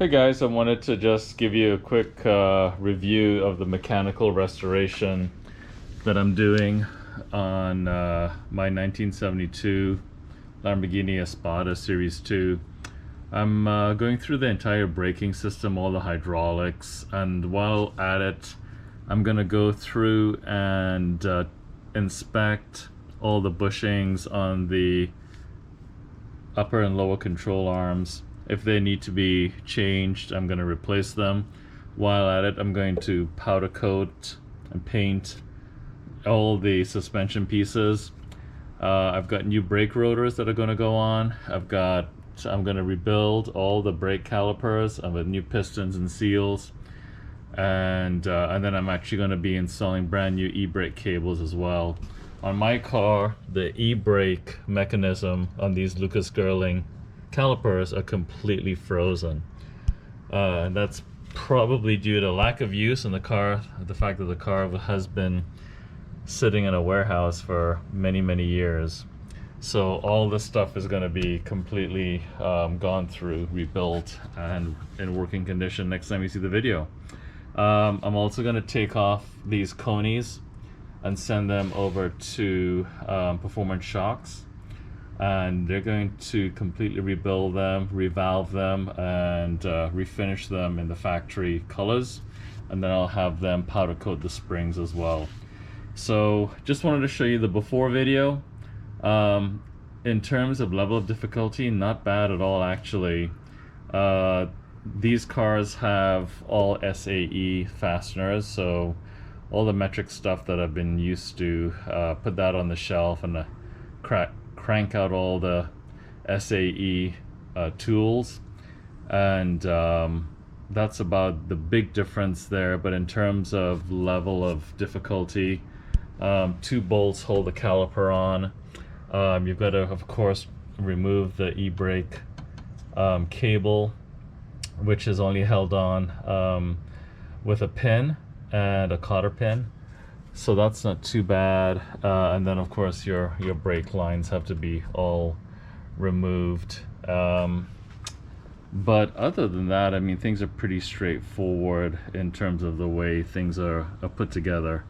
Hey guys, I wanted to just give you a quick review of the mechanical restoration that I'm doing on my 1972 Lamborghini Espada Series 2. I'm going through the entire braking system, all the hydraulics, and while at it, I'm going to go through and inspect all the bushings on the upper and lower control arms. If they need to be changed, I'm going to replace them. While at it, I'm going to powder coat and paint all the suspension pieces. I've got new brake rotors that are going to go on. I'm going to rebuild all the brake calipers with new pistons and seals. And then I'm actually going to be installing brand new e-brake cables as well. On my car, the e-brake mechanism on these Lucas Girling calipers are completely frozen. That's probably due to lack of use in the car, the fact that the car has been sitting in a warehouse for many years. So all this stuff is going to be completely gone through, rebuilt, and in working condition next time you see the video. I'm also going to take off these conies and send them over to Performance Shocks, and they're going to completely rebuild them, revalve them, and refinish them in the factory colors, and then I'll have them powder coat the springs as well. So just wanted to show you the before video. In terms of level of difficulty, not bad at all actually. These cars have all SAE fasteners, so all the metric stuff that I've been used to, put that on the shelf and crank out all the SAE tools, and that's about the big difference there. But in terms of level of difficulty, 2 bolts hold the caliper on. You've got to, of course, remove the e-brake cable, which is only held on with a pin and a cotter pin, so that's not too bad. And then of course your brake lines have to be all removed. But other than that, I mean, things are pretty straightforward in terms of the way things are put together.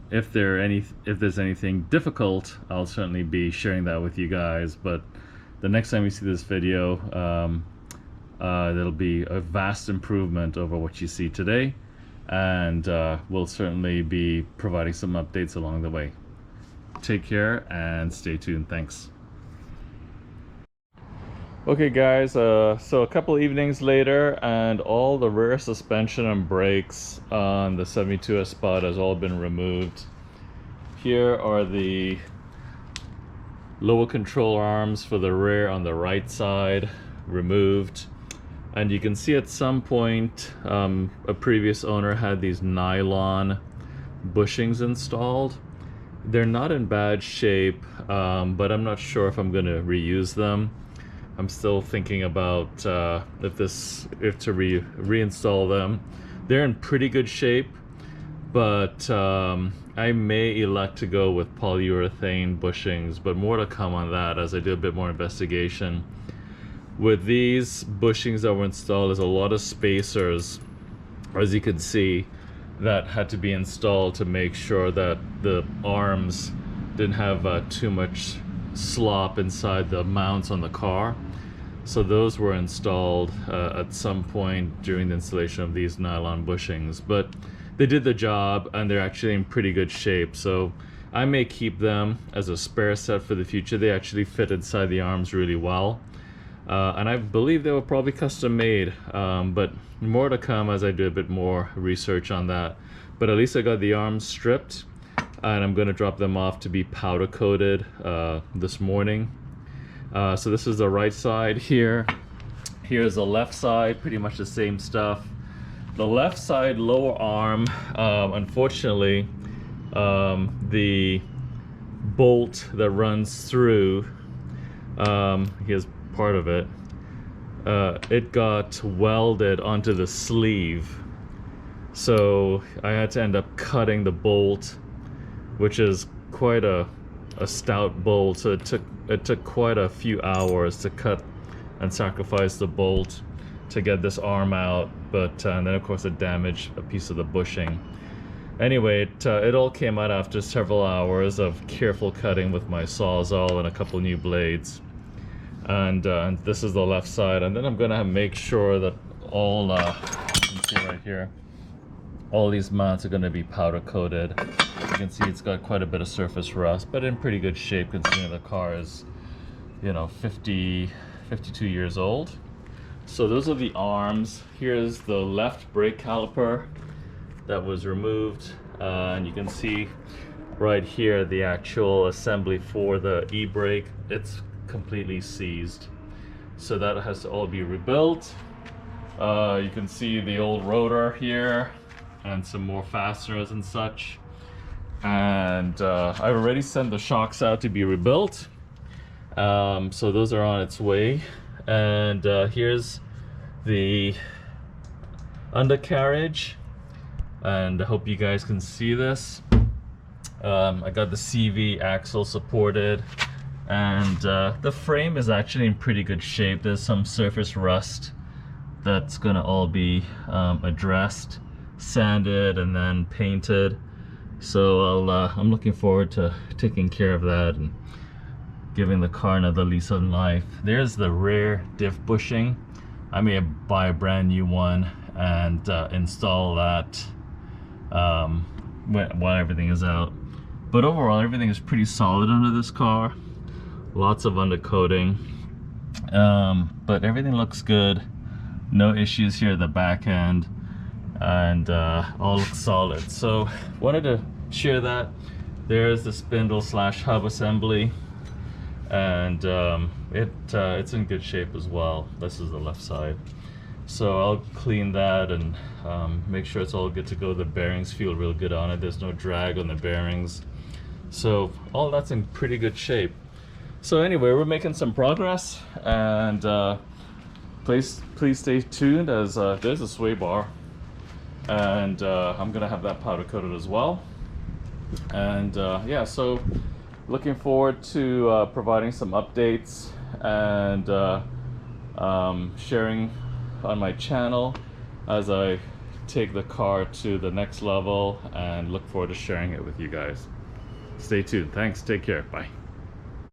If there's anything difficult, I'll certainly be sharing that with you guys, but the next time you see this video, there'll be a vast improvement over what you see today, and we'll certainly be providing some updates along the way. Take care and stay tuned. Thanks. Okay guys, so a couple evenings later, and all the rear suspension and brakes on the 72 Espada has all been removed. Here are the lower control arms for the rear on the right side, removed. And you can see at some point a previous owner had these nylon bushings installed. They're not in bad shape, but I'm not sure if I'm going to reuse them. I'm still thinking about if to reinstall them. They're in pretty good shape, but I may elect to go with polyurethane bushings, but more to come on that as I do a bit more investigation. With these bushings that were installed, there's a lot of spacers, as you can see, that had to be installed to make sure that the arms didn't have too much slop inside the mounts on the car. So those were installed at some point during the installation of these nylon bushings, but they did the job and they're actually in pretty good shape. So I may keep them as a spare set for the future. They actually fit inside the arms really well. And I believe they were probably custom made, but more to come as I do a bit more research on that. But at least I got the arms stripped, and I'm going to drop them off to be powder coated this morning. So this is the right side here. Here's the left side, pretty much the same stuff. The left side lower arm, unfortunately, the bolt that runs through, here's part of it, it got welded onto the sleeve, so I had to end up cutting the bolt, which is quite a stout bolt, so it took quite a few hours to cut and sacrifice the bolt. to get this arm out, but and then of course it damaged a piece of the bushing. Anyway, it all came out after several hours of careful cutting with my Sawzall and a couple new blades. And this is the left side, and then I'm gonna make sure that all you can see right here, all these mounts are gonna be powder coated. You can see it's got quite a bit of surface rust, but in pretty good shape considering the car is, you know, 52 years old. So those are the arms. Here's the left brake caliper that was removed, and you can see right here the actual assembly for the e-brake. It's completely seized, so that has to all be rebuilt. You can see the old rotor here and some more fasteners and such, and I've already sent the shocks out to be rebuilt, so those are on its way. And here's the undercarriage, and I hope you guys can see this. I got the CV axle supported, and the frame is actually in pretty good shape. There's some surface rust that's gonna all be addressed, sanded, and then painted. So I'm looking forward to taking care of that and giving the car another lease on life. There's the rear diff bushing. I may buy a brand new one and install that while everything is out. But overall, everything is pretty solid under this car. Lots of undercoating, but everything looks good. No issues here at the back end, and all looks solid. So wanted to share that. There's the spindle slash hub assembly, and it's in good shape as well. This is the left side. So I'll clean that and make sure it's all good to go. The bearings feel real good on it. There's no drag on the bearings. So all that's in pretty good shape. So anyway, we're making some progress, and please stay tuned, as there's a sway bar, and I'm gonna have that powder coated as well. And yeah, so looking forward to providing some updates and sharing on my channel as I take the car to the next level, and look forward to sharing it with you guys. Stay tuned. Thanks. Take care. Bye.